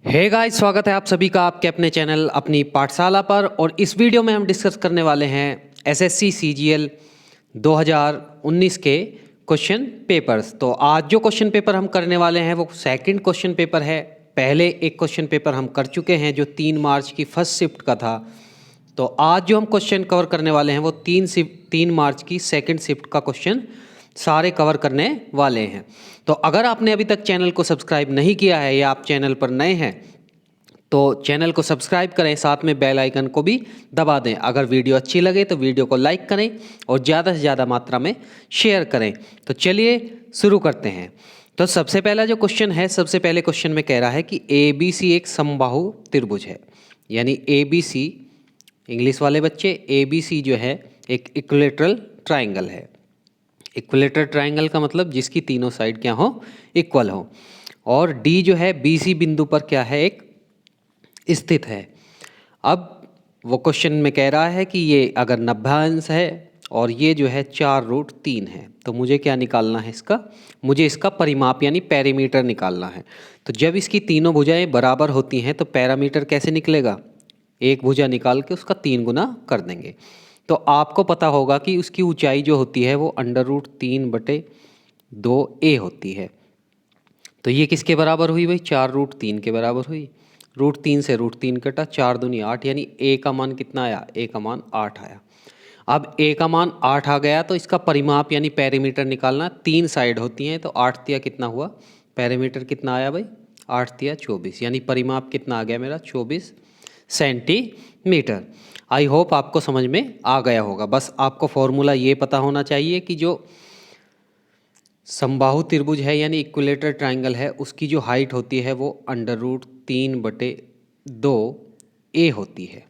Hey guys, स्वागत है आप सभी का आपके अपने चैनल अपनी पाठशाला पर। और इस वीडियो में हम डिस्कस करने वाले हैं एसएससी सीजीएल 2019 के क्वेश्चन पेपर्स। तो आज जो क्वेश्चन पेपर हम करने वाले हैं वो सेकंड क्वेश्चन पेपर है। पहले एक क्वेश्चन पेपर हम कर चुके हैं जो 3 मार्च की फर्स्ट शिफ्ट का था। तो आज जो हम क्वेश्चन कवर करने वाले हैं वो 3 मार्च की सेकंड शिफ्ट का क्वेश्चन सारे कवर करने वाले हैं। तो अगर आपने अभी तक चैनल को सब्सक्राइब नहीं किया है या आप चैनल पर नए हैं तो चैनल को सब्सक्राइब करें, साथ में बेल आइकन को भी दबा दें। अगर वीडियो अच्छी लगे तो वीडियो को लाइक करें और ज़्यादा से ज़्यादा मात्रा में शेयर करें। तो चलिए शुरू करते हैं। तो सबसे पहला जो क्वेश्चन है, सबसे पहले क्वेश्चन में कह रहा है कि ABC एक समबाहु त्रिभुज है। यानी ABC, इंग्लिश वाले बच्चे, ABC जो है एक इक्विलेटरल ट्राइंगल है। इक्विलेटरल ट्राइंगल का मतलब जिसकी तीनों साइड क्या हो, इक्वल हो। और D जो है BC बिंदु पर क्या है, एक स्थित है। अब वो क्वेश्चन में कह रहा है कि ये अगर 90 अंश है और ये जो है 4√3 है तो मुझे क्या निकालना है, इसका मुझे इसका परिमाप यानी पैरामीटर निकालना है। तो जब इसकी तीनों भुजाएं बराबर होती हैं तो पैरामीटर कैसे निकलेगा, एक भुजा निकाल के उसका 3 गुना कर देंगे। तो आपको पता होगा कि उसकी ऊंचाई जो होती है वो √3/2a होती है। तो ये किसके बराबर हुई भाई, 4√3 के बराबर हुई। √3 से √3 कटा, 4 दूनी 8, यानी a का मान कितना आया, a का मान 8 आया। अब a का मान 8 आ गया तो इसका परिमाप यानी पैरामीटर निकालना। 3 साइड होती हैं तो 8 तिया कितना हुआ, पैरामीटर कितना आया भाई, 8 तिया 24, यानी परिमाप कितना आ गया मेरा, 24 सेंटीमीटर। आई होप आपको समझ में आ गया होगा। बस आपको फॉर्मूला ये पता होना चाहिए कि जो समबाहु त्रिभुज है यानी इक्विलेटरल ट्राइंगल है उसकी जो हाइट होती है वो √3/2a होती है।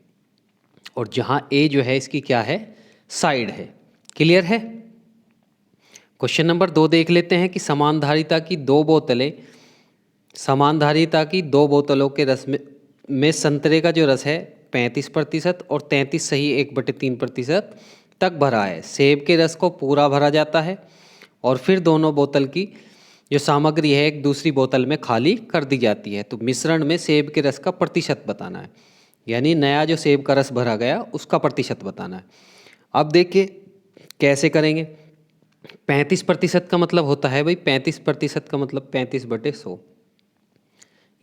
और जहाँ a जो है इसकी क्या है, साइड है। क्लियर है। क्वेश्चन नंबर 2 देख लेते हैं कि समानधारिता की दो बोतलों के रस में संतरे का जो रस है 35% और 33 सही 1/3% तक भरा है। सेब के रस को पूरा भरा जाता है और फिर दोनों बोतल की जो सामग्री है एक दूसरी बोतल में खाली कर दी जाती है। तो मिश्रण में सेब के रस का प्रतिशत बताना है, यानी नया जो सेब का रस भरा गया उसका प्रतिशत बताना है। अब देखिए कैसे करेंगे। 35% का मतलब होता है भाई, 35% का मतलब 35/100,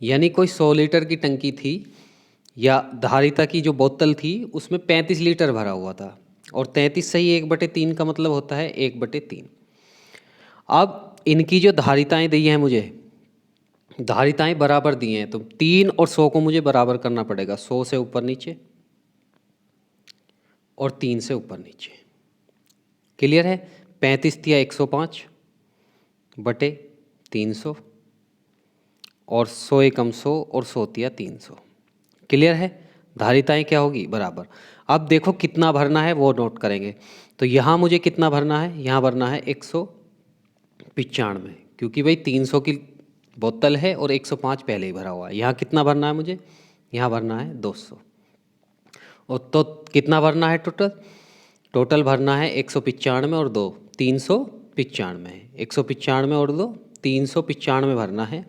यानी कोई 100 लीटर की टंकी थी या धारिता की जो बोतल थी उसमें 35 लीटर भरा हुआ था और 33 सही 1/3 का मतलब होता है 1/3। अब इनकी जो धारिताएं दी हैं, मुझे धारिताएं बराबर दी हैं तो 3 और 100 को मुझे बराबर करना पड़ेगा। 100 से ऊपर नीचे और 3 से ऊपर नीचे। क्लियर है। 35 तिया 105/300 और 100 एकम 100 और 100 तिया 300। क्लियर है। धारिताएं क्या होगी, बराबर। अब देखो कितना भरना है वो नोट करेंगे। तो यहाँ मुझे कितना भरना है, यहाँ भरना है 195, क्योंकि भाई 300 की बोतल है और 105 पहले ही भरा हुआ है। यहाँ कितना भरना है मुझे, यहाँ भरना है 200। और तो कितना भरना है टोटल भरना है 195 और 2 395 है। 195 और 2 395 भरना है।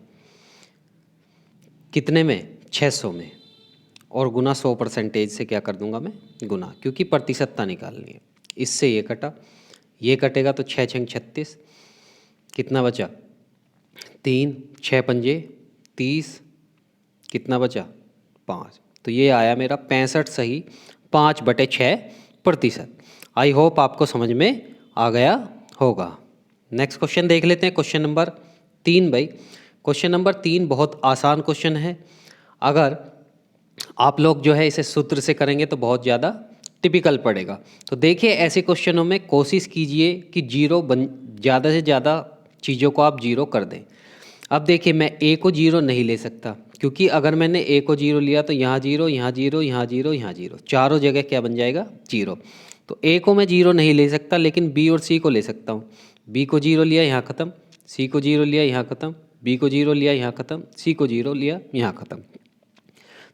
कितने में, 600 में। और गुना 100% से क्या कर दूंगा मैं, गुना, क्योंकि प्रतिशतता निकालनी है। इससे ये कटा, ये कटेगा तो 6 छंग 36, कितना बचा 3, 6 पंजे 30, कितना बचा 5। तो ये आया मेरा 65 सही 5/6%। आई होप आपको समझ में आ गया होगा। नेक्स्ट क्वेश्चन देख लेते हैं, क्वेश्चन नंबर 3 भाई। क्वेश्चन नंबर 3 बहुत आसान क्वेश्चन है। अगर आप लोग जो है इसे सूत्र से करेंगे तो बहुत ज़्यादा टिपिकल पड़ेगा। तो देखिए ऐसे क्वेश्चनों में कोशिश कीजिए कि ज़्यादा से ज़्यादा चीज़ों को आप जीरो कर दें। अब देखिए मैं a को जीरो नहीं ले सकता, क्योंकि अगर मैंने a को जीरो लिया तो यहाँ जीरो, यहाँ जीरो, यहाँ जीरो, यहाँ जीरो, चारों जगह क्या बन जाएगा, जीरो। तो a को मैं जीरो नहीं ले सकता, लेकिन b और c को ले सकता हूँ। b को जीरो लिया यहाँ ख़त्म, c को जीरो लिया यहाँ ख़त्म, b को जीरो लिया यहाँ ख़त्म, c को जीरो लिया यहाँ ख़त्म।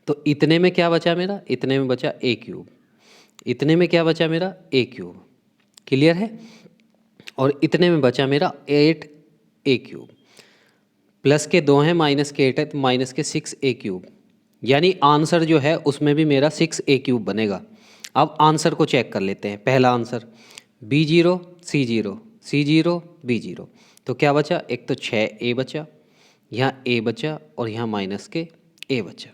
तो इतने में क्या बचा मेरा, इतने में बचा a³। इतने में क्या बचा मेरा, a³। क्लियर है। और इतने में बचा मेरा 8a³। प्लस के 2 हैं, माइनस के 8 है, तो माइनस के 6a³। यानी आंसर जो है उसमें भी मेरा 6a³ बनेगा। अब आंसर को चेक कर लेते हैं। पहला answer b0 c0 c0 b0, तो क्या बचा? एक तो 6a बचा, यहाँ a बचा और यहाँ माइनस के a बचा।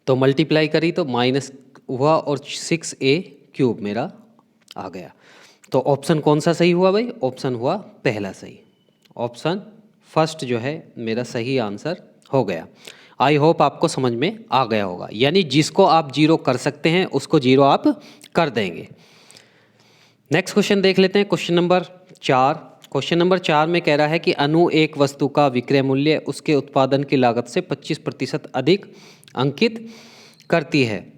तो मल्टीप्लाई करी तो माइनस हुआ और 6a³ मेरा आ गया। तो ऑप्शन कौन सा सही हुआ भाई? ऑप्शन हुआ पहला सही। ऑप्शन फर्स्ट जो है मेरा सही आंसर हो गया। आई होप आपको समझ में आ गया होगा। यानी जिसको आप जीरो कर सकते हैं उसको जीरो आप कर देंगे। नेक्स्ट क्वेश्चन देख लेते हैं, क्वेश्चन नंबर 4। क्वेश्चन नंबर 4 में कह रहा है कि अनु एक वस्तु का विक्रय मूल्य उसके उत्पादन की लागत से 25% अधिक अंकित करती है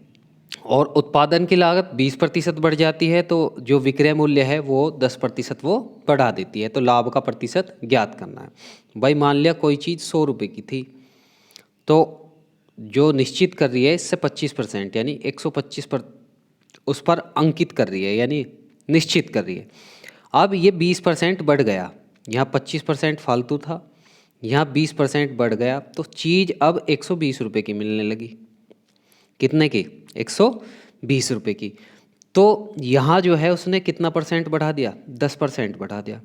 और उत्पादन की लागत 20% बढ़ जाती है, तो जो विक्रय मूल्य है वो 10% वो बढ़ा देती है। तो लाभ का प्रतिशत ज्ञात करना है। भाई मान लिया कोई चीज़ 100 रुपये की थी, तो जो निश्चित कर रही है इससे 25% यानी 125 पर उस पर अंकित कर रही है, यानी निश्चित कर रही है। अब ये 20% बढ़ गया, यहाँ 25% फालतू था, यहाँ 20% बढ़ गया, तो चीज़ अब 120 रुपये की मिलने लगी। कितने की? 120 रुपये की। तो यहाँ जो है उसने कितना परसेंट बढ़ा दिया? 10% बढ़ा दिया।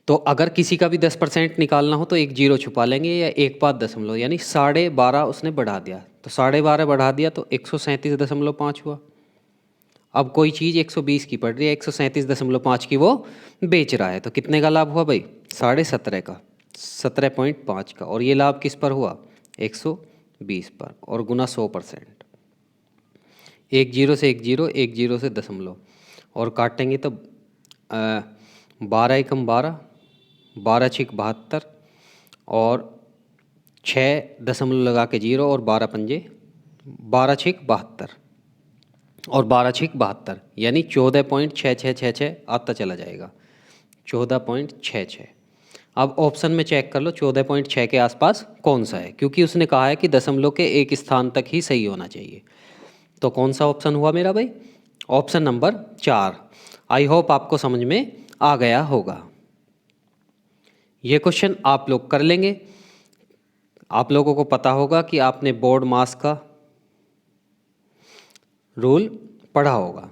तो अगर किसी का भी 10% निकालना हो तो एक जीरो छुपा लेंगे या 1.5 यानी 12.5 उसने बढ़ा दिया। तो 12.5 बढ़ा दिया तो 137.5 हुआ। अब कोई चीज़ 120 की पड़ रही है, 137.5 की वो बेच रहा है, तो कितने का लाभ हुआ भाई? 17.5 का, 17.5 का। और ये लाभ किस पर हुआ? 120 पर, और गुना 100%। एक जीरो से एक जीरो, एक जीरो से दशमलव, और काटेंगे तो 12 एकम 12, 12 छिक 72, और 6 दशमलव लगा के जीरो, और 12 पंजे 12 छिक 72, और 12 छिक 72 यानी 14.6666 आता चला जाएगा, 14.66। अब ऑप्शन में चेक कर लो 14.6 के आसपास कौन सा है, क्योंकि उसने कहा है कि दशमलव के एक स्थान तक ही सही होना चाहिए। तो कौन सा ऑप्शन हुआ मेरा भाई? Option number 4। आई होप आपको समझ में आ गया होगा। ये क्वेश्चन आप लोग कर लेंगे। आप लोगों को पता होगा कि आपने बोर्ड मास का रूल पढ़ा होगा।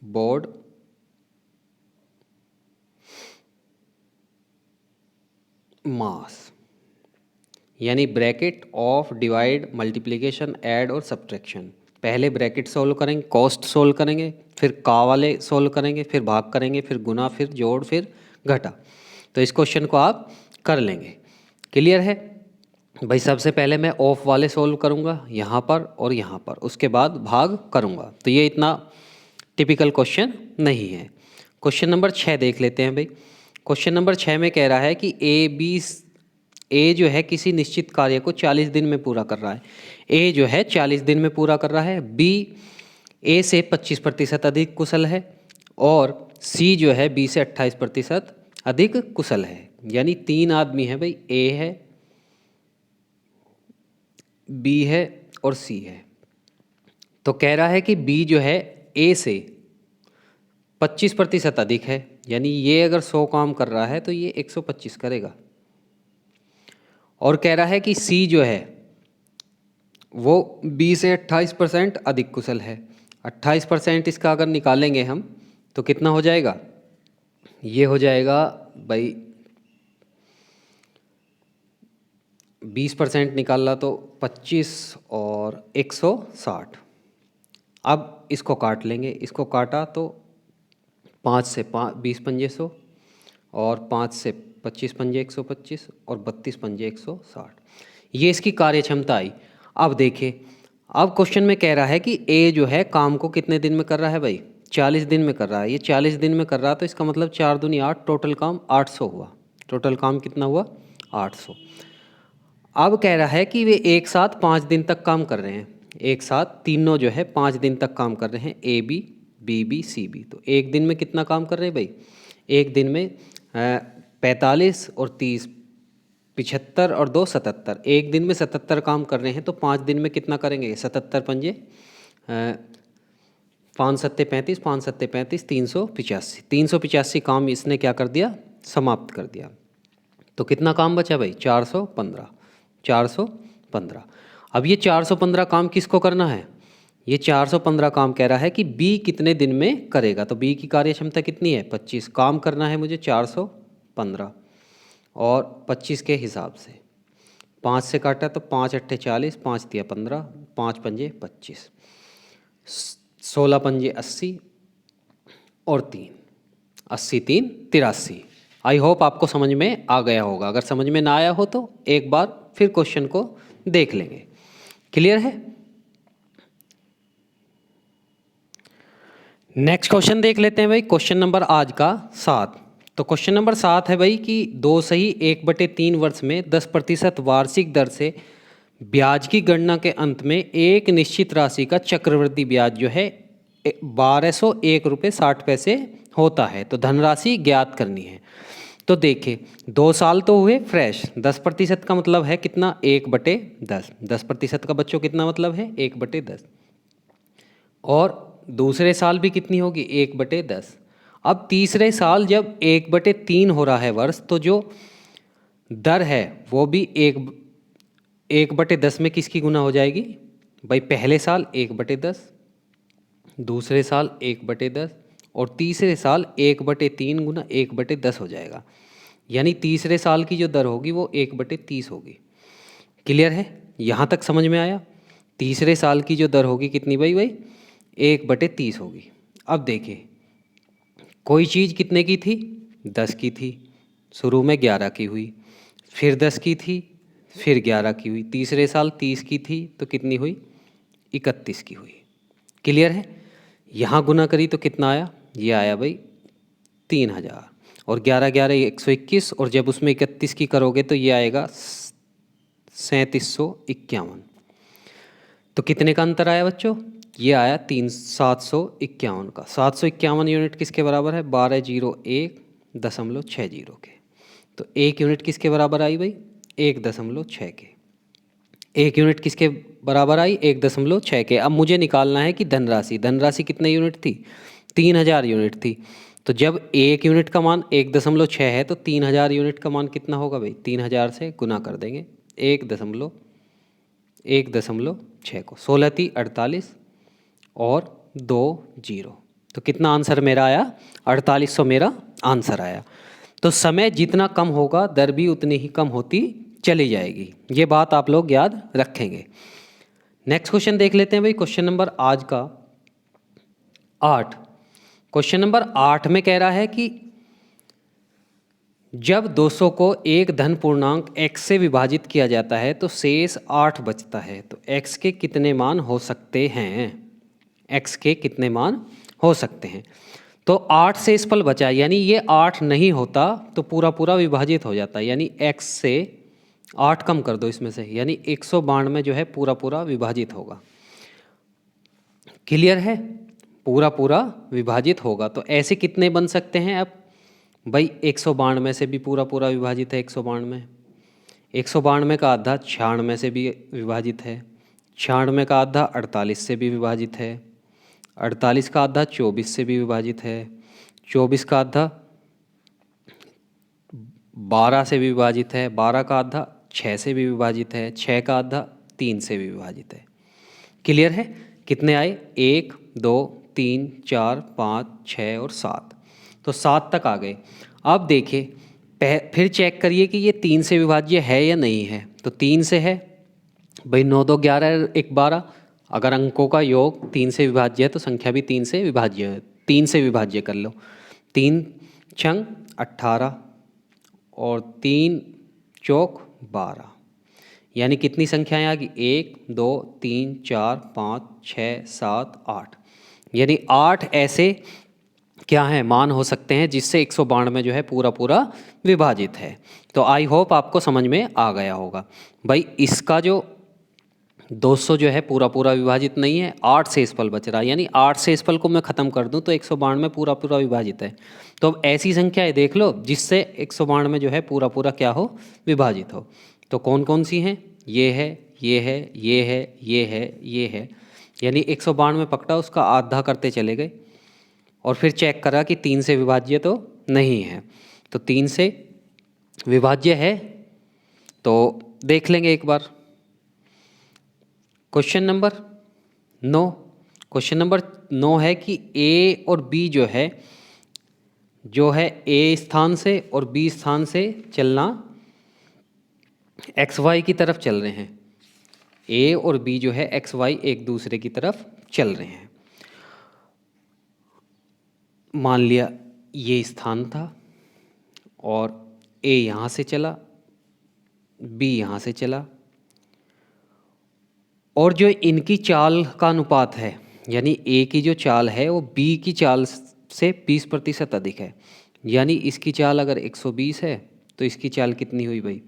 बोर्ड मास यानी bracket of divide, multiplication, add और सब्ट्रैक्शन। पहले ब्रैकेट सोल्व करेंगे, कॉस्ट सोल्व करेंगे, फिर का वाले सोल्व करेंगे, फिर भाग करेंगे, फिर गुना, फिर जोड़, फिर घटा। तो इस क्वेश्चन को आप कर लेंगे। क्लियर है भाई? सबसे पहले मैं ऑफ वाले सोल्व करूंगा यहाँ पर और यहाँ पर, उसके बाद भाग करूंगा। तो ये इतना टिपिकल क्वेश्चन नहीं है। क्वेश्चन नंबर 6 देख लेते हैं भाई। क्वेश्चन नंबर 6 में कह रहा है कि ए जो है किसी निश्चित कार्य को 40 दिन में पूरा कर रहा है। ए जो है 40 दिन में पूरा कर रहा है। बी ए से 25% अधिक कुशल है, और सी जो है बी से 28% अधिक कुशल है। यानी 3 आदमी हैं भाई, ए है, बी है और सी है। तो कह रहा है कि बी जो है ए से 25% अधिक है, यानी ये अगर 100 काम कर रहा है तो ये 125 करेगा। और कह रहा है कि सी जो है वो बी से 28% अधिक कुशल है। 28% इसका अगर निकालेंगे हम तो कितना हो जाएगा? ये हो जाएगा भाई 20% निकाला तो 25 और 160। अब इसको काट लेंगे, इसको काटा तो 5 से 20 पंजे 100, और 5 से 25 पंजे 125, और 32 पंजे 160। ये इसकी कार्य क्षमता आई। अब देखिए, अब क्वेश्चन में कह रहा है कि ए जो है काम को कितने दिन में कर रहा है भाई? 40 दिन में कर रहा है। ये 40 दिन में कर रहा है, तो इसका मतलब 4 दूनी 8, टोटल काम 800 हुआ। टोटल काम कितना हुआ? 800। अब कह रहा है कि वे एक साथ 5 दिन तक काम कर रहे हैं। एक साथ तीनों जो है 5 दिन तक काम कर रहे हैं, A B, B B, C B. तो एक दिन में कितना काम कर रहे हैं भाई? एक दिन में 45 और 30, 75 और 2 77। एक दिन में 77 काम कर रहे हैं, तो 5 दिन में कितना करेंगे? 77 पंजे 5 सत्ते 35, 5 सत्ते 35, 385। 385 काम इसने क्या कर दिया, समाप्त कर दिया। तो कितना काम बचा भाई, 415। 415। अब ये 415 काम किसको करना है, ये 415 काम कह रहा है कि बी कितने दिन में करेगा। तो बी की कार्य क्षमता कितनी है, 25। काम करना है मुझे 415 और 25 के हिसाब से 5 से काटा तो 5 अट्ठे 40, 5 दिया 15, 5 पंजे 25, 16 पंजे 80 और 3, 80 3 83। आई होप आपको समझ में आ गया होगा। अगर समझ में ना आया हो तो एक बार फिर क्वेश्चन को देख लेंगे। क्लियर है। नेक्स्ट क्वेश्चन देख लेते हैं भाई। क्वेश्चन नंबर आज का 7। तो क्वेश्चन नंबर 7 है भाई कि 2 सही 1/3 वर्ष में 10% वार्षिक दर से ब्याज की गणना के अंत में एक निश्चित राशि का चक्रवृद्धि ब्याज जो है 1201 रुपये 60 पैसे होता है। तो धनराशि ज्ञात करनी है। तो देखिए 2 साल तो हुए फ्रेश, 10% का मतलब है कितना, 1/10। 10% का बच्चों कितना मतलब है, 1/10। और दूसरे साल भी कितनी होगी, 1/10। अब तीसरे साल जब 1/3 हो रहा है वर्ष, तो जो दर है वो भी 1/10 में किसकी गुना हो जाएगी भाई, पहले साल 1/10, दूसरे साल 1/10 और तीसरे साल 1/3 गुना 1/10 हो जाएगा। यानी तीसरे साल की जो दर होगी वो 1/30 होगी। क्लियर है, यहाँ तक समझ में आया। तीसरे साल की जो दर होगी कितनी भाई 1/30 होगी। अब देखिए कोई चीज़ कितने की थी, 10 की थी, शुरू में 11 की हुई, फिर 10 की थी, फिर 11 की हुई, तीसरे साल 30 की थी तो कितनी हुई, 31 की हुई। क्लियर है। यहाँ गुना करी तो कितना आया, ये आया भाई 3000 और 11 11 121 और जब उसमें 31 की करोगे तो ये आएगा 3751। तो कितने का अंतर आया बच्चों, ये आया 751 का। 751 यूनिट किसके बराबर है, 1201.60 के। तो 1 यूनिट किसके बराबर आई भाई, 1.6 के। 1 यूनिट किसके बराबर आई, 1.6 के। अब मुझे निकालना है कि धनराशि, धनराशि कितने यूनिट थी, 3000 यूनिट थी। तो जब 1 यूनिट का मान 1.6 है तो 3000 यूनिट का मान कितना होगा भाई, 3000 से गुना कर देंगे 1.6 को, 16 × 48 और 2 0। तो कितना आंसर मेरा आया, 4800 मेरा आंसर आया। तो समय जितना कम होगा दर भी उतनी ही कम होती चली जाएगी। ये बात आप लोग याद रखेंगे। नेक्स्ट क्वेश्चन देख लेते हैं भाई। क्वेश्चन नंबर आज का 8। क्वेश्चन नंबर 8 में कह रहा है कि जब 200 को एक धन पूर्णांक x से विभाजित किया जाता है तो शेष 8 बचता है। तो x के कितने मान हो सकते हैं, x के कितने मान हो सकते हैं। तो 8 से इस पल बचा, यानी ये 8 नहीं होता तो पूरा पूरा विभाजित हो जाता है। यानी x से 8 कम कर दो इसमें से, यानी 192 जो है पूरा पूरा विभाजित होगा। क्लियर है, पूरा पूरा विभाजित होगा। तो ऐसे कितने बन सकते हैं अब भाई, 192 से भी पूरा पूरा विभाजित है। 192 का आधा 96 से भी विभाजित है, 96 का आधा 48 से भी विभाजित है, 48 का आधा 24 से भी विभाजित है, 24 का आधा 12 से भी विभाजित है, 12 का आधा 6 से भी विभाजित है, 6 का आधा 3 से भी विभाजित है। क्लियर है, कितने आए, 1 2 3 4 5 6 और 7। तो 7 तक आ गए। अब देखिए फिर चेक करिए कि ये 3 से विभाज्य है या नहीं है। तो 3 से है भाई, 9 2 11 1 12। अगर अंकों का योग 3 से विभाज्य है तो संख्या भी 3 से विभाज्य है, 3 से विभाज्य कर लो। 3 छंग 18 और 3 चौक 12, यानी कितनी संख्याएं आ गई, 1 2 3 4 5 6 7 8। यानी 8 ऐसे क्या है मान हो सकते हैं जिससे 192 जो है पूरा पूरा विभाजित है। तो आई होप आपको समझ में आ गया होगा भाई। इसका जो 200 जो है पूरा पूरा विभाजित नहीं है, 8 से इस पल बच रहा है, यानी 8 से इस पल को मैं ख़त्म कर दूं तो 192 पूरा पूरा विभाजित है। तो अब ऐसी संख्याएं देख लो जिससे 192 जो है पूरा पूरा क्या हो, विभाजित हो। तो कौन कौन सी हैं, ये है, ये है, ये है, ये है, ये है। यानी 192 पकड़ा, उसका आधा करते चले गए और फिर चेक करा कि 3 से विभाज्य तो नहीं है। तो 3 से विभाज्य है तो देख लेंगे एक बार। क्वेश्चन नंबर 9, क्वेश्चन नंबर 9 है कि ए और बी जो है ए स्थान से और बी स्थान से चलना एक्स वाई की तरफ चल रहे हैं। ए और बी जो है एक्स वाई एक दूसरे की तरफ चल रहे हैं। मान लिया ये स्थान था और ए यहाँ से चला, बी यहाँ से चला, और जो इनकी चाल का अनुपात है, यानी ए की जो चाल है वो बी की चाल से 20% अधिक है। यानी इसकी चाल अगर 120 है तो इसकी चाल कितनी हुई भाई?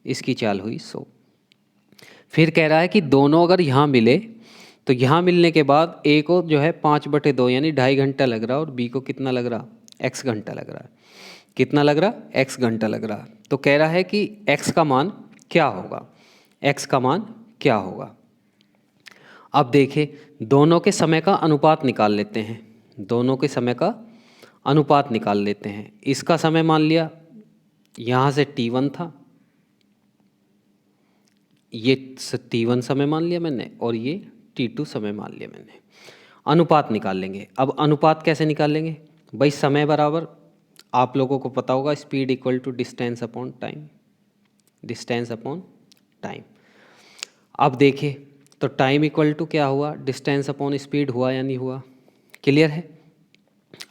इसकी चाल हुई 100। फिर कह रहा है कि दोनों अगर यहाँ मिले तो यहाँ मिलने के बाद ए को जो है 5/2 यानी 2.5 घंटा लग रहा और बी को कितना लग रहा? x घंटा लग रहा है। कितना लग रहा? x घंटा लग रहा। तो कह रहा है कि x का मान क्या होगा? x का मान क्या होगा? अब देखिए दोनों के समय का अनुपात निकाल लेते हैं। दोनों के समय का अनुपात निकाल लेते हैं। इसका समय मान लिया यहाँ से t1 था, ये t1 समय मान लिया मैंने और ये t2 समय मान लिया मैंने। अनुपात निकाल लेंगे। अब अनुपात कैसे निकालेंगे भाई? समय बराबर, आप लोगों को पता होगा, speed equal to distance upon time, distance upon time. अब देखिए तो टाइम इक्वल टू क्या हुआ? डिस्टेंस अपॉन स्पीड हुआ या नहीं हुआ? क्लियर है?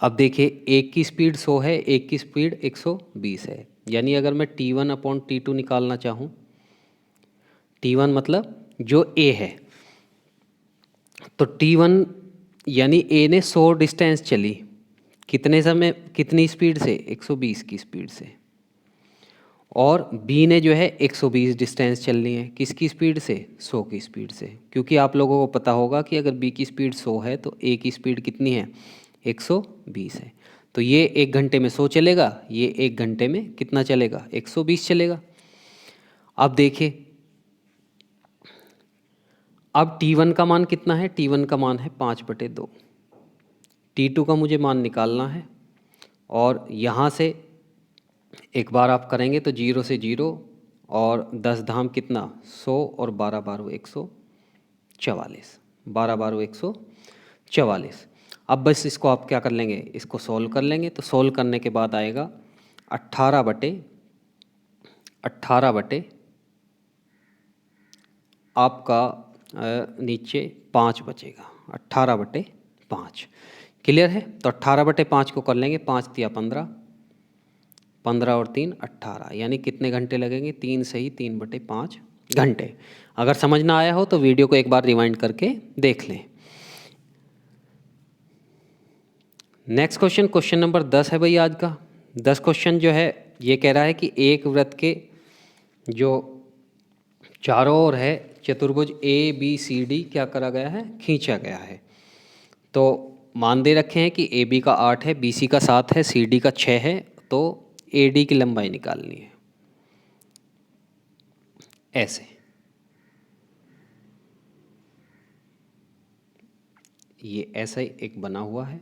अब देखिए एक की स्पीड 100 है, एक की स्पीड 120 है। यानी अगर मैं t1 अपॉन t2 निकालना चाहूँ, t1 मतलब जो a है, तो t1 यानी a ने 100 डिस्टेंस चली, कितने समय, कितनी स्पीड से? 120 की स्पीड से। और b ने जो है 120 डिस्टेंस चलनी है, किसकी स्पीड से? 100 की स्पीड से। क्योंकि आप लोगों को पता होगा कि अगर b की स्पीड 100 है तो a की स्पीड कितनी है? 120 है। तो ये 1 घंटे में 100 चलेगा, ये 1 घंटे में कितना चलेगा? 120 चलेगा। अब देखिए अब t1 का मान कितना है? t1 का मान है 5/2। t2 का मुझे मान निकालना है और यहाँ से एक बार आप करेंगे तो 0 से 0 और 10 धाम कितना? 100 और 12 बार 144, 12 बार 144। अब बस इसको आप क्या कर लेंगे? इसको सोल्व कर लेंगे। तो सोल्व करने के बाद आएगा 18/18 आपका नीचे 5 बचेगा, 18/5। क्लियर है? तो 18/5 को कर लेंगे, 5 दिया 15, 15 और 3 18, यानी कितने घंटे लगेंगे? 3 से ही 3/5 घंटे। अगर समझ ना आया हो तो वीडियो को एक बार रिवाइंड करके देख लें। नेक्स्ट क्वेश्चन, क्वेश्चन नंबर 10 है भाई आज का। 10 क्वेश्चन जो है ये कह रहा है कि एक वृत्त के जो चारों ओर है चतुर्भुज ABCD क्या करा गया है? खींचा गया है। तो मान दे रखे हैं कि AB का 8 है, BC का 7 है, CD का 6 है, तो AD की लंबाई निकालनी है। ऐसे ये ऐसा ही एक बना हुआ है,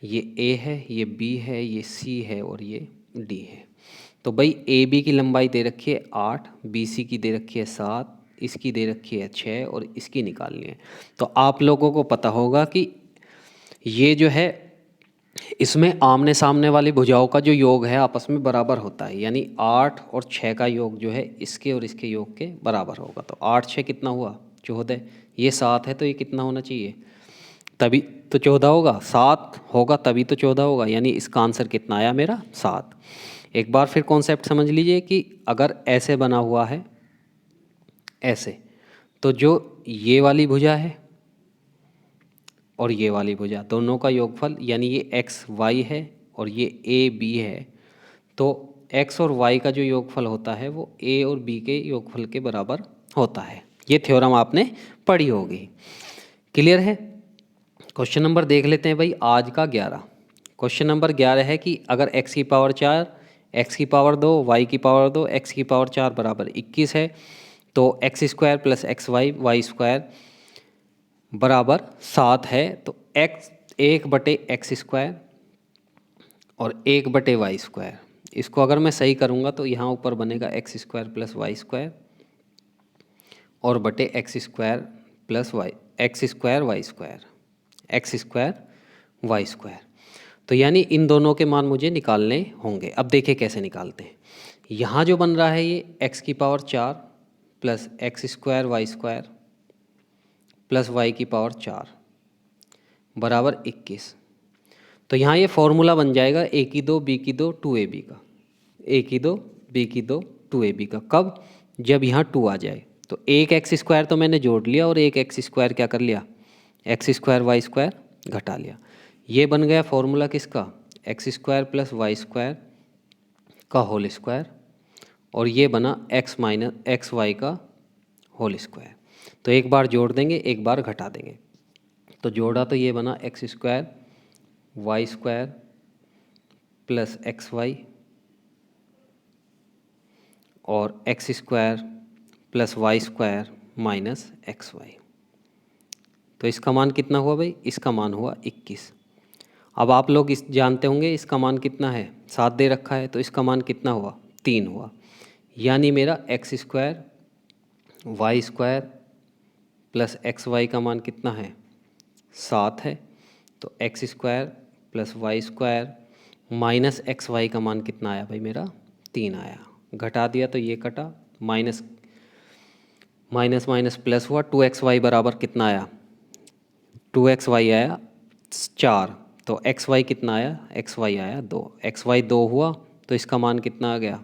ये A है, ये B है, ये C है और ये D है। तो भाई AB की लंबाई दे रखी है 8, BC की दे रखी है 7, इसकी दे रखी है 6 और इसकी निकालनी है। तो आप लोगों को पता होगा कि ये जो है इसमें आमने सामने वाली भुजाओं का जो योग है आपस में बराबर होता है। यानी 8 और 6 का योग जो है इसके और इसके योग के बराबर होगा। तो 8 6 कितना हुआ? 14। ये 7 है तो ये कितना होना चाहिए? तभी तो 14 होगा, 7 होगा तभी तो 14 होगा। यानी इसका आंसर कितना आया मेरा? 7। एक बार फिर कॉन्सेप्ट समझ लीजिए कि अगर ऐसे बना हुआ है ऐसे, तो जो ये वाली भुजा है और ये वाली भुजा, दोनों का योगफल यानी ये एक्स वाई है और ये ए बी है, तो एक्स और वाई का जो योगफल होता है वो ए और बी के योगफल के बराबर होता है। ये थ्योरम आपने पढ़ी होगी। क्लियर है? क्वेश्चन नंबर देख लेते हैं भाई आज का 11। क्वेश्चन नंबर 11 है कि अगर x की पावर 4, x की पावर 2, y की पावर 2, x की पावर 4 बराबर 21 है, तो x² + xy y² बराबर 7 है, तो x 1/x² और 1/y²। इसको अगर मैं सही करूँगा तो यहाँ ऊपर बनेगा x² + y² और बटे x² + y, x² तो यानी इन दोनों के मान मुझे निकालने होंगे। अब देखिए कैसे निकालते हैं। यहाँ जो बन रहा है ये x⁴ plus x² plus y⁴ बराबर 21। तो यहाँ ये फॉर्मूला बन जाएगा a की 2 b की 2 2ab का, a की 2 b की 2 2ab का। कब? जब यहाँ 2 आ जाए। तो एक x² तो मैंने जोड़ लिया और एक x² क्या कर लिया, x² y² घटा लिया। ये बन गया फॉर्मूला किसका, x² + y² का होल स्क्वायर, और ये बना x - xy का होल स्क्वायर। तो एक बार जोड़ देंगे, एक बार घटा देंगे। तो जोड़ा तो ये बना x² y² प्लस xy और x² plus y² minus xy। तो इसका मान कितना हुआ भाई, इसका मान हुआ 21। अब आप लोग इस जानते होंगे इसका मान कितना है, 7 दे रखा है, तो इसका मान कितना हुआ, 3 हुआ। यानी मेरा x² y² प्लस xy का मान कितना है, 7 है। तो x² plus y² minus xy का मान कितना आया भाई मेरा, 3 आया। घटा दिया तो ये कटा, माइनस माइनस माइनस प्लस हुआ, 2xy बराबर कितना आया, 2xy आया 4। तो xy कितना आया, xy आया 2, xy 2 हुआ। तो इसका मान कितना आ गया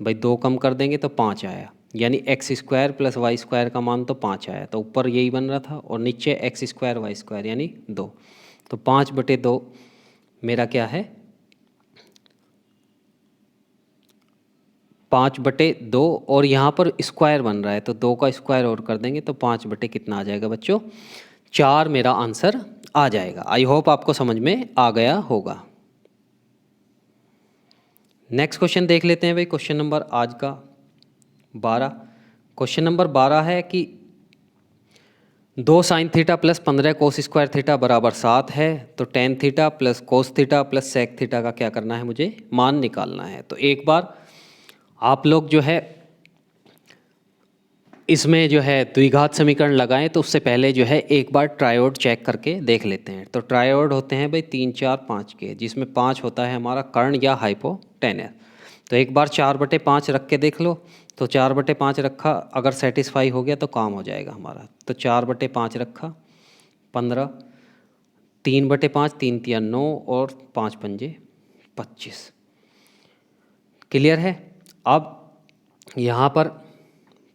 भाई, 2 कम कर देंगे तो 5 आया। यानी x² प्लस y² का मान तो 5 आया। तो ऊपर यही बन रहा था और नीचे x² y² यानी 2। तो 5/2 मेरा क्या है, 5/2 और यहाँ पर स्क्वायर बन रहा है तो 2 का स्क्वायर और कर देंगे तो 5 कितना आ जाएगा बच्चों, 4 मेरा आंसर आ जाएगा। आई होप आपको समझ में आ गया होगा। नेक्स्ट क्वेश्चन देख लेते हैं भाई। क्वेश्चन नंबर आज का 12। क्वेश्चन नंबर 12 है कि 2 sin theta plus 15 cos square theta बराबर 7 है। तो tan theta plus cos theta plus sec theta का क्या करना है, मुझे मान निकालना है। तो एक बार आप लोग जो है इसमें जो है द्विघात समीकरण लगाएं, तो उससे पहले जो है एक बार ट्रायोड चेक करके देख लेते हैं। तो ट्रायोड होते हैं भाई 3, 4, 5 के, जिसमें 5 होता है हमारा कर्ण या हाइपोटेनस। तो एक बार 4/5 रख के देख लो। तो 4/5 रखा, अगर सेटिस्फाई हो गया तो काम हो जाएगा हमारा। तो 4/5 रखा 15, 3/5, 3 × 9 और 5 × 5 = 25। क्लियर है। अब यहाँ पर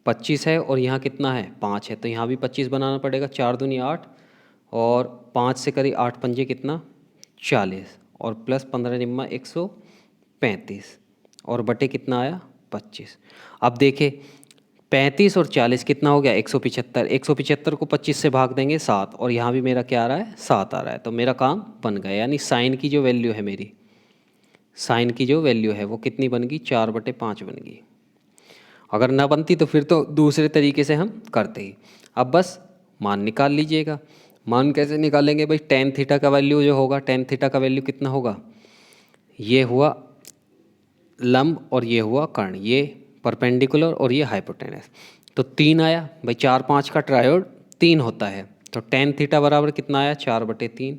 25 है और यहाँ कितना है, 5 है। तो यहाँ भी 25 बनाना पड़ेगा। 4 दूनी 8 और 5 से करी 8 × 5 कितना, 40 और प्लस 15 निम्मा 135 और बटे कितना आया, 25। अब देखें 35 और 40 कितना हो गया, 175। 175 को 25 से भाग देंगे 7 और यहाँ भी मेरा क्या आ रहा है, 7 आ रहा है। तो मेरा काम बन गया। यानी साइन की जो वैल्यू है मेरी, साइन की जो वैल्यू है वो कितनी बन गई, 4/5 बन गई। अगर ना बनती तो फिर तो दूसरे तरीके से हम करते ही। अब बस मान निकाल लीजिएगा। मान कैसे निकालेंगे भाई, tan थीटा का वैल्यू जो होगा, tan थीटा का वैल्यू कितना होगा, ये हुआ लंब और ये हुआ कर्ण, ये परपेंडिकुलर और ये हाइपोटेनस। तो 3 आया भाई, 4, 5 का ट्रायोड 3 होता है। तो tan थीटा बराबर कितना आया, 4/3।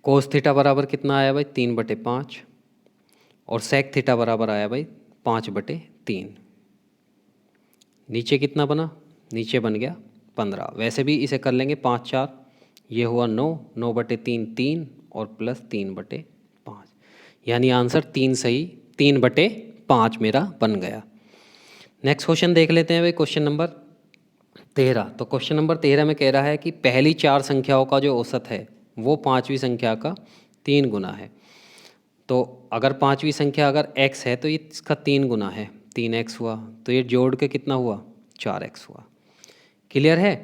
कोस थीटा बराबर कितना आया भाई, 3/5 और सेक थीटा बराबर आया भाई 5/3। नीचे कितना बना, नीचे बन गया 15। वैसे भी इसे कर लेंगे 5, 4, ये हुआ 9, 9/3 3 और प्लस 3/5। यानी आंसर 3 सही, 3/5 मेरा बन गया। नेक्स्ट क्वेश्चन देख लेते हैं भाई। Question number 13। तो क्वेश्चन नंबर 13 में कह रहा है कि पहली 4 संख्याओं का जो औसत है वो 5वीं संख्या का 3 गुना है। तो अगर 5वीं संख्या अगर x है तो ये इसका 3 गुना है, 3x हुआ। तो ये जोड़ के कितना हुआ, 4x हुआ। क्लियर है।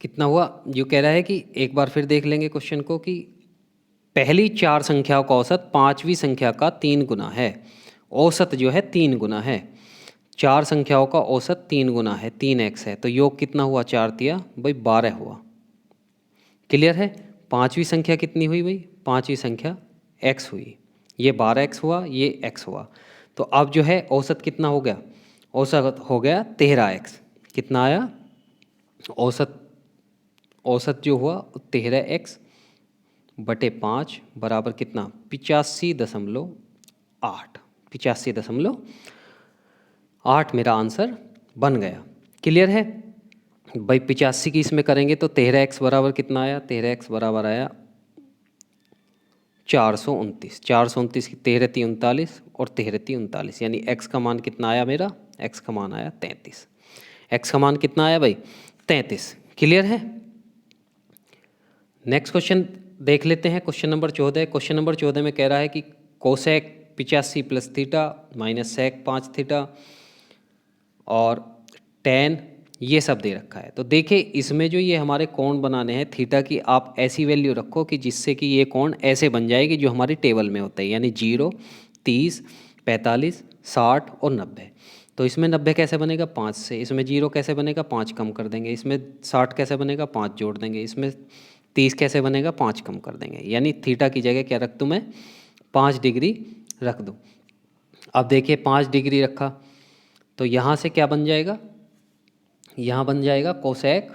कितना हुआ, जो कह रहा है कि एक बार फिर देख लेंगे क्वेश्चन को कि पहली 4 संख्याओं का औसत 5वीं संख्या का 3 गुना है। औसत जो है 3 गुना है। चार संख्याओं का औसत 3 गुना है, 3x है, तो योग कितना हुआ, 4 तिया भाई 12 हुआ। क्लियर है। पांचवी संख्या कितनी हुई भाई, पांचवी संख्या x हुई, ये 12x हुआ, ये x हुआ। तो अब जो है औसत कितना हो गया, औसत हो गया 13x। कितना आया औसत, औसत जो हुआ 13x बटे 5 बराबर कितना 85.8, 85.8 मेरा आंसर बन गया। क्लियर है भाई। 85 की इसमें करेंगे तो 13x बराबर कितना आया, 13x बराबर आया 429, 429 की 13 × 39 और 13 × 39, यानी x का मान कितना आया मेरा, x का मान आया 33। x का मान कितना आया भाई 33। क्लियर है। नेक्स्ट क्वेश्चन देख लेते हैं, क्वेश्चन नंबर 14। क्वेश्चन नंबर 14 में कह रहा है कि cosec 85 plus theta minus sec 5 theta और टेन ये सब दे रखा है। तो देखिए इसमें जो ये हमारे कोण बनाने हैं थीटा की, आप ऐसी वैल्यू रखो कि जिससे कि ये कोण ऐसे बन जाएगी जो हमारी टेबल में होता है, यानी 0, 30, 45, 60 और 90। तो इसमें 90 कैसे बनेगा 5 से, इसमें 0 कैसे बनेगा 5 कम कर देंगे, इसमें 60 कैसे बनेगा 5 जोड़ देंगे, इसमें 30 कैसे बनेगा 5 कम कर देंगे, यानी थीटा की जगह क्या रख दूँ मैं 5 डिग्री रख दूँ। अब देखिए 5 डिग्री रखा तो यहाँ से क्या बन जाएगा, यहाँ बन जाएगा कोसेक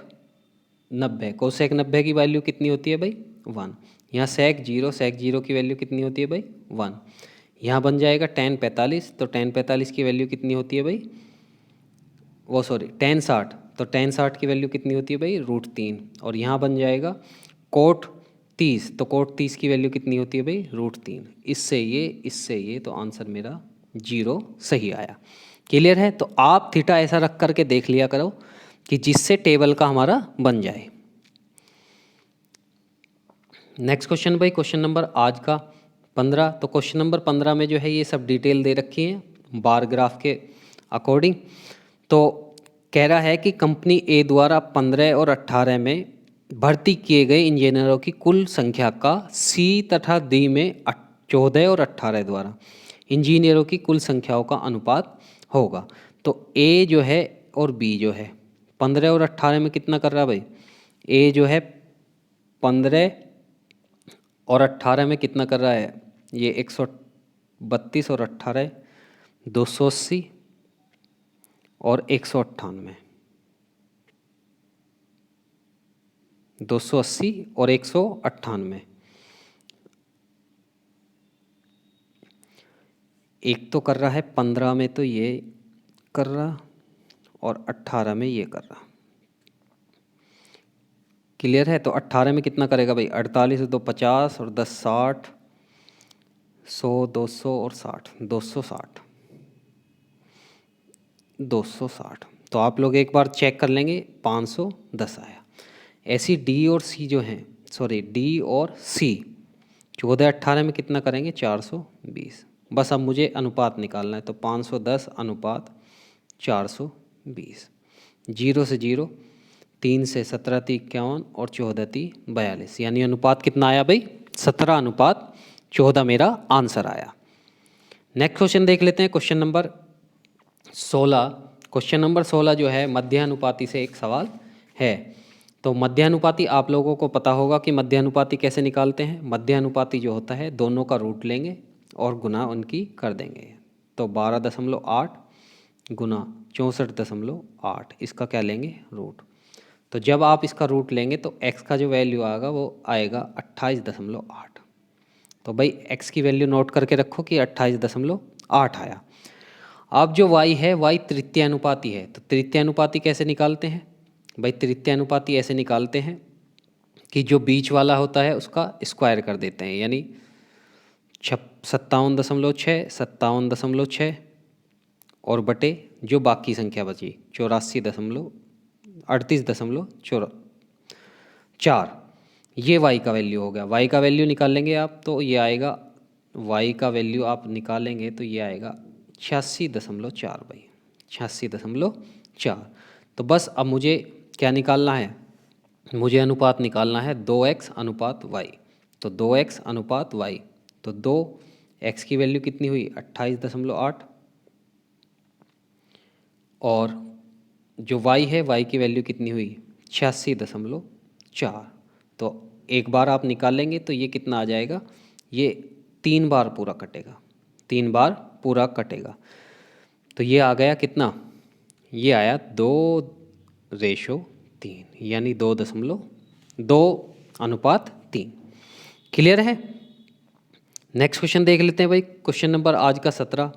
90। कोसेक 90 की वैल्यू कितनी होती है भाई 1। यहाँ सेक 0, सेक 0 की वैल्यू कितनी होती है भाई 1। यहाँ बन जाएगा टेन 45, तो टेन 45 की वैल्यू कितनी होती है भाई, वो सॉरी टेन 60, तो टेन 60 की वैल्यू कितनी होती है भाई √3। और यहाँ बन जाएगा कोट 30, तो कोट 30 की वैल्यू कितनी होती है भाई √3। इससे ये, तो आंसर मेरा 0 सही आया। क्लियर है। तो आप थीटा ऐसा रख करके देख लिया करो कि जिससे टेबल का हमारा बन जाए। नेक्स्ट क्वेश्चन भाई, क्वेश्चन नंबर आज का 15। तो क्वेश्चन नंबर 15 में जो है ये सब डिटेल दे रखी है बार ग्राफ के अकॉर्डिंग। तो कह रहा है कि कंपनी ए द्वारा 15 और 18 में भर्ती किए गए इंजीनियरों की कुल संख्या का सी तथा डी में 14 और 18 द्वारा इंजीनियरों की कुल संख्याओं का अनुपात होगा। तो ए जो है और बी जो है 15 और 18 में कितना कर रहा है भाई, ए जो है 15 और 18 में कितना कर रहा है, ये 132 और 18 280 और 198, 280 और 198। एक तो कर रहा है 15 में तो ये कर रहा और 18 में ये कर रहा। क्लियर है। तो 18 में कितना करेगा भाई 48 2 50 और 10 60, 100 200 और 60, 260, 260। तो आप लोग एक बार चेक कर लेंगे 510 आया। ऐसी डी और सी जो हैं, सॉरी डी और सी 14 18 में कितना करेंगे 420। बस अब मुझे अनुपात निकालना है, तो 510 अनुपात 420। 0 से 0, 3 से 17 × 51 और 14 × 42, यानी अनुपात कितना आया भाई 17:14 मेरा आंसर आया। नेक्स्ट क्वेश्चन देख लेते हैं, क्वेश्चन नंबर 16। क्वेश्चन नंबर 16 जो है मध्यानुपाती से एक सवाल है। तो मध्यानुपाती आप लोगों को पता होगा कि मध्यानुपाती कैसे निकालते हैं। मध्यानुपाती जो होता है दोनों का रूट लेंगे और गुना उनकी कर देंगे। तो 12.8 गुना 64.8, इसका क्या लेंगे रूट। तो जब आप इसका रूट लेंगे तो x का जो वैल्यू आएगा वो आएगा 28.8। तो भाई x की वैल्यू नोट करके रखो कि 28.8 आया। अब जो y है y तृतीयानुपाती है। तो तृतीयानुपाती कैसे निकालते हैं भाई, तृतीयानुपाती ऐसे निकालते हैं कि जो बीच वाला होता है उसका स्क्वायर कर देते हैं, यानी 57.6, 57.6 और बटे जो बाकी संख्या बची 38.4, ये y का वैल्यू हो गया। y का वैल्यू निकाल लेंगे आप तो ये आएगा, y का वैल्यू आप निकालेंगे तो ये आएगा 86.4 भाई, 86.4। तो बस अब मुझे क्या निकालना है, मुझे अनुपात निकालना है 2x अनुपात y। तो 2x अनुपात y, तो 2x की वैल्यू कितनी हुई 28.8 और जो y है, y की वैल्यू कितनी हुई 86.4। तो एक बार आप निकालेंगे तो ये कितना आ जाएगा, ये 3 बार पूरा कटेगा, 3 बार पूरा कटेगा। तो ये आ गया कितना, ये आया 2:3 यानी 2.2:3। क्लियर है। नेक्स्ट क्वेश्चन देख लेते हैं भाई, क्वेश्चन नंबर आज का 17।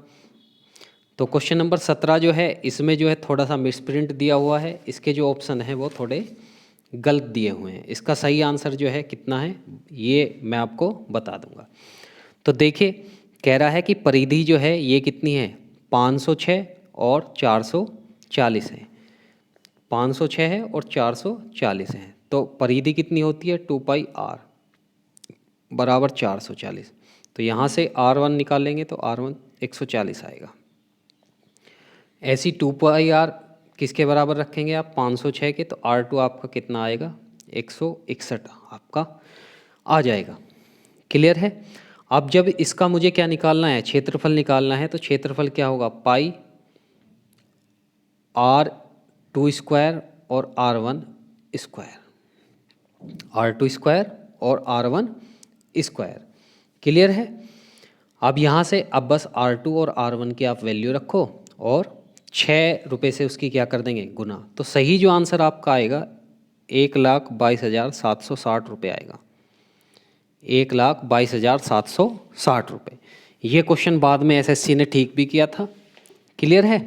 तो क्वेश्चन नंबर 17 जो है, इसमें जो है थोड़ा सा मिसप्रिंट दिया हुआ है, इसके जो ऑप्शन हैं वो थोड़े गलत दिए हुए हैं। इसका सही आंसर जो है कितना है ये मैं आपको बता दूंगा। तो देखिए, कह रहा है कि परिधि जो है ये कितनी है, 506 और 440 है। 506 है और 440 है, तो परिधि कितनी होती है 2πr बराबर 440। तो यहाँ से R1 निकालेंगे तो R1 140 आएगा। ऐसी 2πr किसके बराबर रखेंगे आप, 506 के, तो R2 आपका कितना आएगा 161 आपका आ जाएगा। क्लियर है। अब जब इसका मुझे क्या निकालना है, क्षेत्रफल निकालना है, तो क्षेत्रफल क्या होगा, पाई R2² और R1², R2² और R1²। क्लियर है। अब यहाँ से अब बस R2 और R1 की आप वैल्यू रखो और 6 रुपये से उसकी क्या कर देंगे गुना। तो सही जो आंसर आपका आएगा 1,22,760 रुपये आएगा, 1,22,760 रुपये। ये क्वेश्चन बाद में एसएससी ने ठीक भी किया था। क्लियर है।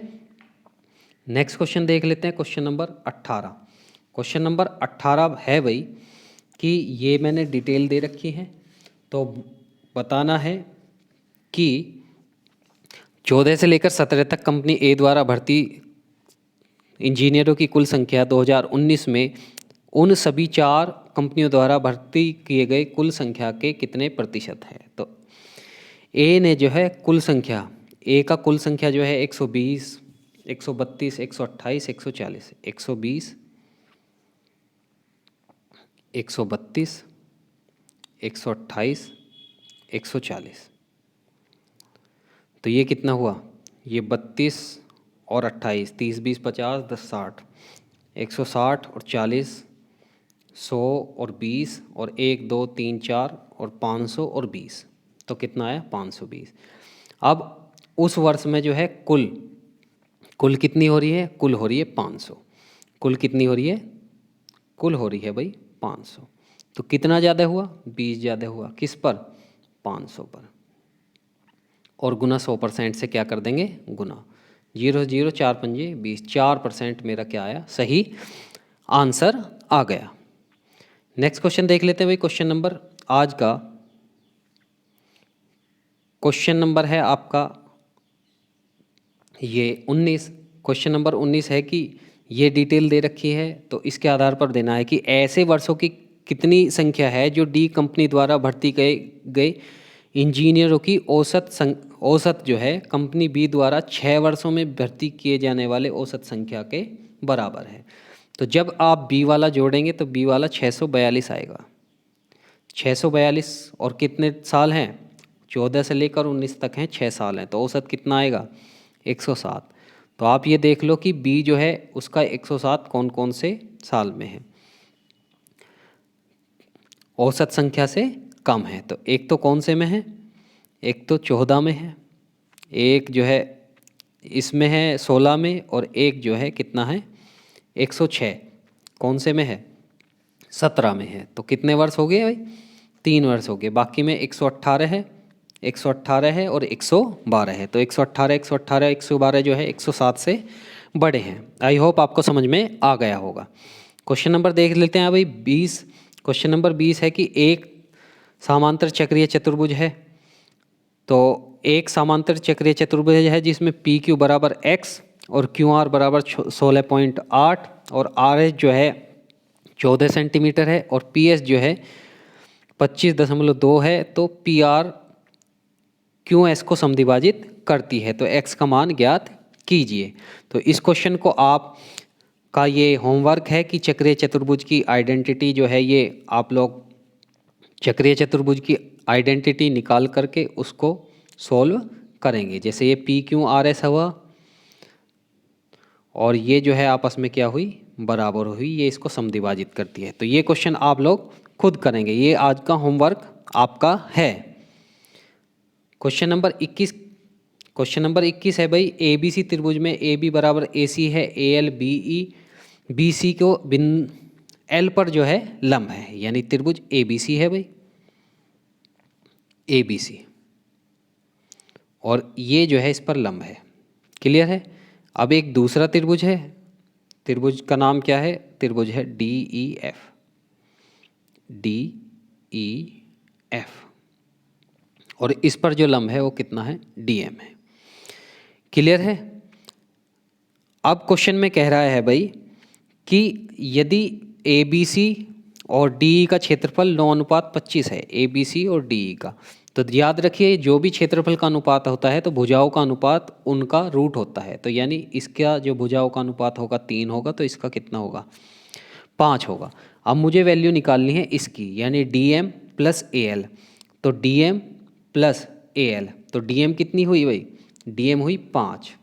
नेक्स्ट क्वेश्चन देख लेते हैं, क्वेश्चन नंबर 18। क्वेश्चन नंबर 18 है भाई कि ये मैंने डिटेल दे रखी है, तो बताना है कि 14 से लेकर 17 तक कंपनी ए द्वारा भर्ती इंजीनियरों की कुल संख्या 2019 में उन सभी 4 कंपनियों द्वारा भर्ती किए गए कुल संख्या के कितने प्रतिशत है। तो ए ने जो है कुल संख्या, ए का कुल संख्या जो है 120, 132, 128, 140, 120, 132, 128, 140। तो ये कितना हुआ, ये 32 और 28, 30, 20, 50, 10, 60, 160 और 40, 100 और 20 और 1, 2, 3, 4 और 500 और 20। तो कितना आया 520। अब उस वर्ष में जो है कुल कितनी हो रही है, कुल हो रही है 500। कुल कितनी हो रही है, कुल हो रही है भाई 500। तो कितना ज़्यादा हुआ, 20 ज़्यादा हुआ, किस पर 500 पर। और गुना 100% से क्या कर देंगे गुना, 0 0 4 पंजे 20, 4% मेरा क्या आया सही आंसर आ गया। नेक्स्ट क्वेश्चन देख लेते हैं भाई, क्वेश्चन नंबर आज का क्वेश्चन नंबर है आपका ये 19। क्वेश्चन नंबर 19 है कि ये डिटेल दे रखी है, तो इसके आधार पर देना है कि ऐसे वर्षों की कितनी संख्या है जो डी कंपनी द्वारा भर्ती गए इंजीनियरों की औसत जो है कंपनी बी द्वारा 6 वर्षों में भर्ती किए जाने वाले औसत संख्या के बराबर है। तो जब आप बी वाला जोड़ेंगे तो बी वाला 642 आएगा। 642 और कितने साल हैं, 14 से लेकर 19 तक हैं, 6 साल हैं, तो औसत कितना आएगा 107। तो आप ये देख लो कि बी जो है उसका 107 कौन कौन से साल में है, औसत संख्या से कम है। तो एक तो कौन से में है, एक तो 14 में है, एक जो है इसमें है 16 में, और एक जो है कितना है 106 कौन से में है 17 में है। तो कितने वर्ष हो गए भाई, 3 वर्ष हो गए। बाकी में 118 है, 118 है और 112 है। तो 118, 118, 112 जो है 107 से बड़े हैं। आई होप आपको समझ में आ गया होगा। क्वेश्चन नंबर देख लेते हैं भाई 20। क्वेश्चन नंबर 20 है कि एक समांतर चक्रीय चतुर्भुज है। तो एक समांतर चक्रीय चतुर्भुज है जिसमें पी क्यू बराबर x और क्यू आर बराबर 16.8 और आर एस जो है 14 सेंटीमीटर है और पी एस जो है 25.2 है। तो पी आर क्यू एस को समद्विभाजित करती है, तो x का मान ज्ञात कीजिए। तो इस क्वेश्चन को आप का ये होमवर्क है कि चक्रीय चतुर्भुज की आइडेंटिटी जो है, ये आप लोग चक्रीय चतुर्भुज की आइडेंटिटी निकाल करके उसको सोल्व करेंगे। जैसे ये पी क्यू आर एस हुआ और ये जो है आपस में क्या हुई, बराबर हुई, ये इसको समद्विभाजित करती है। तो ये क्वेश्चन आप लोग खुद करेंगे, ये आज का होमवर्क आपका है। क्वेश्चन नंबर 21 है भाई, ए बी सी त्रिभुज में ए बी बराबर ए सी है, A L B E B C को एल पर जो है लंब है, यानी त्रिभुज ए बी सी है भाई, ए बी सी, और ये जो है इस पर लंब है। क्लियर है। अब एक दूसरा त्रिभुज है, त्रिभुज का नाम क्या है, त्रिभुज है D E F, D E F, और इस पर जो लंब है वो कितना है, डी एम है। क्लियर है। अब क्वेश्चन में कह रहा है भाई कि यदि ए बी सी और डी ई का क्षेत्रफल 9:25 है, ए बी सी और डी ई का, तो याद रखिए जो भी क्षेत्रफल का अनुपात होता है तो भुजाओं का अनुपात उनका रूट होता है। तो यानी इसका जो भुजाओं का अनुपात होगा 3 होगा, तो इसका कितना होगा, 5 होगा। अब मुझे वैल्यू निकालनी है इसकी, यानी D M plus A L. तो D M plus A L, तो डी एम कितनी हुई भाई, डी एम हुई 5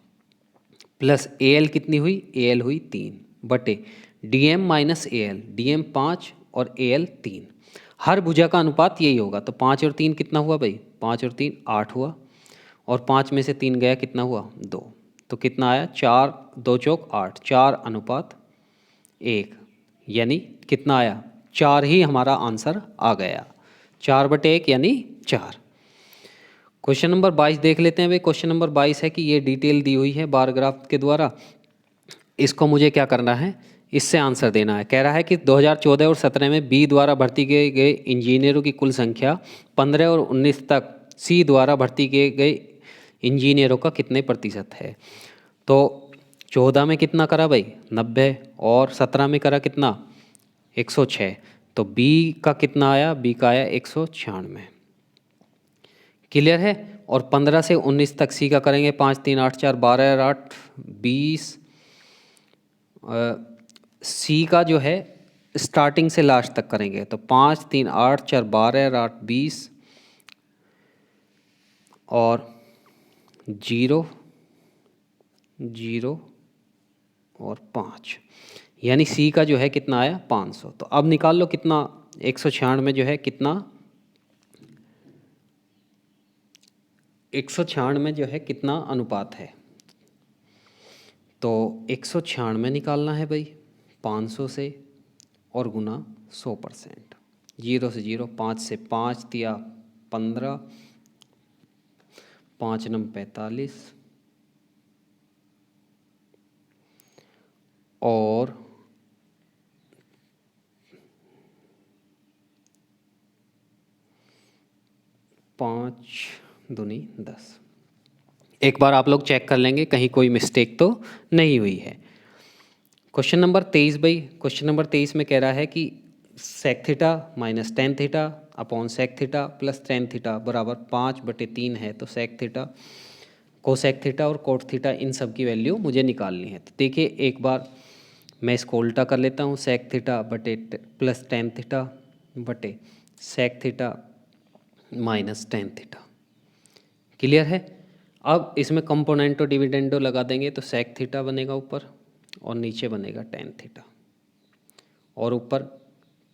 प्लस ए एल कितनी हुई, ए एल हुई 3 बटे D M minus A L, D M 5 और ए एल 3। हर भुजा का अनुपात यही होगा। तो 5 और 3 कितना हुआ भाई, 5 और 3 8 हुआ, और 5 में से 3 गया कितना हुआ, 2। तो कितना आया, 4 2 चौक 8, 4:1, यानी कितना आया, 4 ही हमारा आंसर आ गया, 4/1 यानी 4। क्वेश्चन नंबर 22 देख लेते हैं भाई। क्वेश्चन नंबर 22 है कि ये डिटेल दी हुई है बार ग्राफ के द्वारा, इसको मुझे क्या करना है, इससे आंसर देना है। कह रहा है कि 2014 और 17 में बी द्वारा भर्ती किए गए इंजीनियरों की कुल संख्या 15 और 19 तक सी द्वारा भर्ती किए गए इंजीनियरों का कितने प्रतिशत है। तो 14 में कितना करा भाई, 90, और 17 में करा कितना, 106। तो बी का कितना आया, बी का आया 196। क्लियर है। और 15 से 19 तक सी का करेंगे, 5 3 8 4 12 और 8 20। सी का जो है स्टार्टिंग से लास्ट तक करेंगे, तो 5 3 8 4 12 और 8 20 और 0 0 और 5, यानी सी का जो है कितना आया, 500। तो अब निकाल लो कितना, 196 में जो है कितना, 196 में जो है कितना अनुपात है। तो 196 निकालना है भाई 500 से, और गुना 100%, 0 से 0, 5 से 5 दिया 15, 5 9 45, और 5 दूनी 10। एक बार आप लोग चेक कर लेंगे कहीं कोई मिस्टेक तो नहीं हुई है। क्वेश्चन नंबर 23 भाई, क्वेश्चन नंबर 23 में कह रहा है कि sec theta minus tan theta upon sec theta plus tan theta बराबर 5/3 है। तो सेक थीटा, कोसेक थीटा और कोट थीटा, इन सब की वैल्यू मुझे निकालनी है। तो देखिए एक बार मैं इसको उल्टा कर लेता हूँ, सेक थीटा बटे प्लस टेन थीटा बटे sec theta minus tan theta. Clear है। अब इसमें कंपोनेंटो डिविडेंडो लगा देंगे, तो सेक थीटा बनेगा ऊपर और नीचे बनेगा टेन थीटा, और ऊपर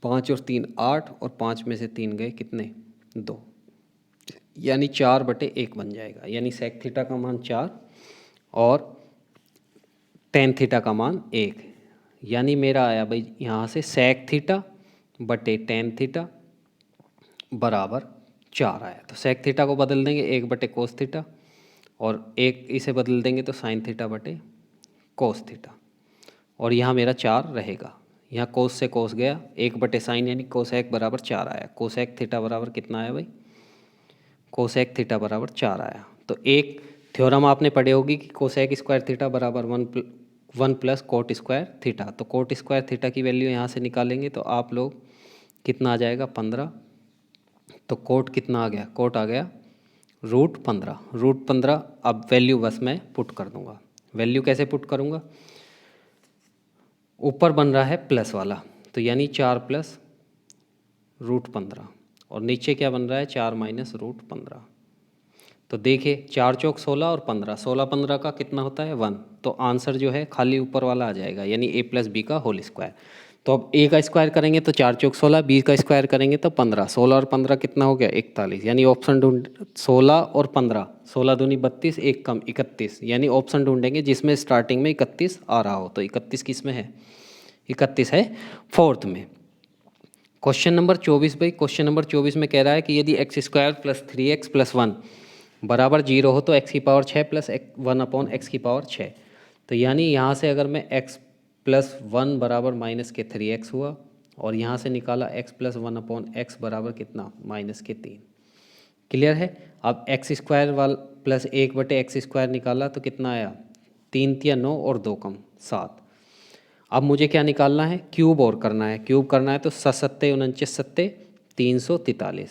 5 और 3 8, और 5 में से 3 गए कितने, 2, यानी 4/1 बन जाएगा। यानी सेक थीटा का मान 4 और टेन थीटा का मान 1, यानी मेरा आया भाई यहाँ से सेक थीटा बटे टेन थीटा बराबर 4 आया। तो सेक थीटा को बदल देंगे 1/कोस थीटा, और एक इसे बदल देंगे तो साइन थीटा बटे कोस थीटा, और यहाँ मेरा 4 रहेगा। यहाँ कोस से कोस गया, 1/साइन यानी कोसेक बराबर 4 आया। कोसेक थीटा बराबर कितना आया भाई, कोसेक थीटा बराबर 4 आया। तो एक थ्योरम आपने पढ़े होगी कि कोसेक स्क्वायर थीटा बराबर 1 प्लस कोट स्क्वायर थीटा। तो कोट स्क्वायर थीटा की वैल्यू यहाँ से निकालेंगे तो आप लोग कितना आ जाएगा, 15। तो कोट कितना आ गया, कोट आ गया √15, √15। अब वैल्यू बस मैं पुट कर दूंगा। वैल्यू कैसे पुट करूंगा, ऊपर बन रहा है प्लस वाला, तो यानी 4 प्लस √15, और नीचे क्या बन रहा है, 4 माइनस √15। तो देखिए 4 चौक 16 और 15, 16 15 का कितना होता है 1। तो आंसर जो है खाली ऊपर वाला आ जाएगा, यानी a प्लस बी का होल स्क्वायर। तो अब a का स्क्वायर करेंगे तो 4 चौक 16, b का स्क्वायर करेंगे तो 15, 16 और 15 कितना हो गया 41, यानी ऑप्शन ढूंढ 16 और 15, 16 दूनी 32, एक कम 31, यानी ऑप्शन ढूंढेंगे जिसमें स्टार्टिंग में 31 आ रहा हो। तो 31 किस में है, 31 है फोर्थ में। क्वेश्चन नंबर 24 भाई, क्वेश्चन नंबर 24 में कह रहा है कि यदि x square plus 3x plus 1 बराबर 0 हो तो x की पावर 6 प्लस 1 अपॉन एक्स की पावर 6। तो यानी यहाँ से अगर मैं x प्लस 1 बराबर माइनस के 3x हुआ और यहाँ से निकाला x प्लस 1 अपॉन एक्स बराबर कितना माइनस के 3। क्लियर है। अब एक्स स्क्वायर वाल प्लस 1/x स्क्वायर निकाला तो कितना आया 3 तिया 9 और 2 कम 7। अब मुझे क्या निकालना है, क्यूब और करना है। क्यूब करना है तो 7 49 7 343,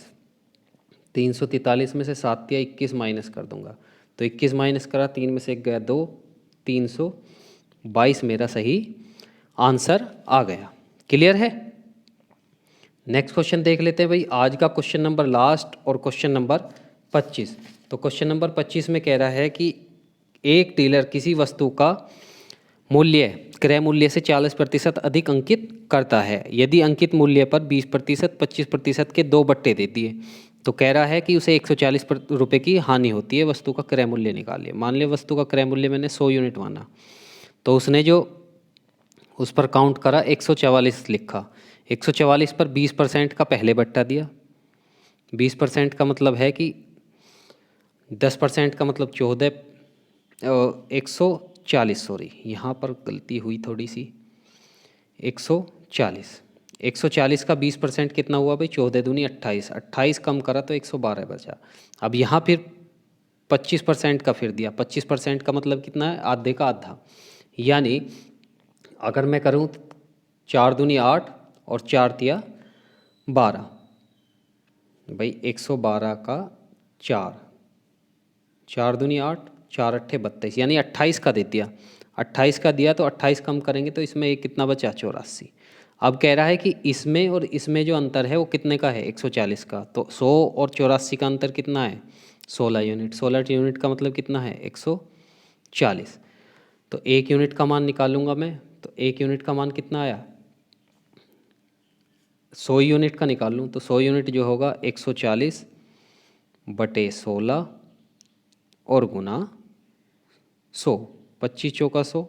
343 में से 7 या 21 माइनस कर दूंगा तो 21 माइनस करा, 3 में से 1 गया 2, 322 मेरा सही आंसर आ गया। क्लियर है। नेक्स्ट क्वेश्चन देख लेते हैं भाई, आज का क्वेश्चन नंबर लास्ट और क्वेश्चन नंबर 25। तो क्वेश्चन नंबर 25 में कह रहा है कि एक डीलर किसी वस्तु का मूल्य क्रय मूल्य से 40% अधिक अंकित करता है। यदि अंकित मूल्य पर 20% 25% के 2 बट्टे देती है तो कह रहा है कि उसे 140 रुपये की हानि होती है। वस्तु का क्रय मूल्य निकालिए। मान लिया वस्तु का क्रय मूल्य मैंने 100 यूनिट माना, तो उसने जो उस पर काउंट करा 144 लिखा। 144 पर 20% का पहले बट्टा दिया। 20% का मतलब है कि 10% का मतलब 14, 140 सॉरी यहाँ पर गलती हुई थोड़ी सी, 140 का 20% कितना हुआ भाई 14 दूनी 28, 28 कम करा तो 112 बचा। अब यहाँ फिर 25% का फिर दिया। 25% का मतलब कितना है आधे का आधा, यानी अगर मैं करूँ 4 दूनी 8 और 4 तिया 12 भाई 112 का 4, 4 दूनी 8 4 अट्ठे 32, यानी 28 का दे दिया। 28 का दिया तो 28 कम करेंगे तो इसमें एक कितना बचा 84। अब कह रहा है कि इसमें और इसमें जो अंतर है वो कितने का है 140 का। तो 100 और 84 का अंतर कितना है 16 यूनिट। 16 यूनिट का मतलब कितना है 140। तो 1 यूनिट का मान निकालूंगा मैं, तो 1 यूनिट का मान कितना आया 100 यूनिट का निकाल लूँ तो 100 यूनिट जो होगा 140 बटे 16 और गुना 100, 25 चौका 100,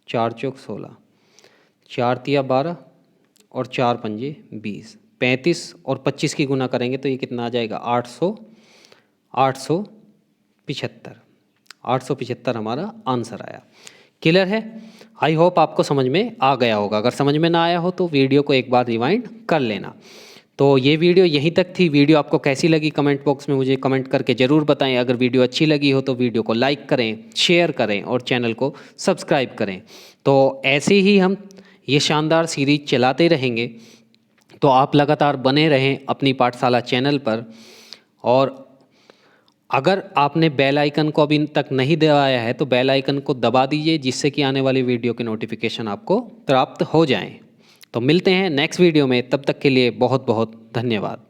4 चौक 16, 4 तिया 12 और 4 पंजे 20, 35 और 25 की गुना करेंगे तो ये कितना आ जाएगा 875 हमारा आंसर आया। क्लियर है। आई होप आपको समझ में आ गया होगा। अगर समझ में ना आया हो तो वीडियो को एक बार रिवाइंड कर लेना। तो ये वीडियो यहीं तक थी। वीडियो आपको कैसी लगी कमेंट बॉक्स में मुझे कमेंट करके ज़रूर बताएं। अगर वीडियो अच्छी लगी हो तो वीडियो को लाइक करें, शेयर करें और चैनल को सब्सक्राइब करें। तो ऐसे ही हम ये शानदार सीरीज चलाते रहेंगे, तो आप लगातार बने रहें अपनी पाठशाला चैनल पर। और अगर आपने बेल आइकन को अभी तक नहीं दबाया है तो बेल आइकन को दबा दीजिए, जिससे कि आने वाली वीडियो के नोटिफिकेशन आपको प्राप्त हो जाएं। तो मिलते हैं नेक्स्ट वीडियो में, तब तक के लिए बहुत बहुत धन्यवाद।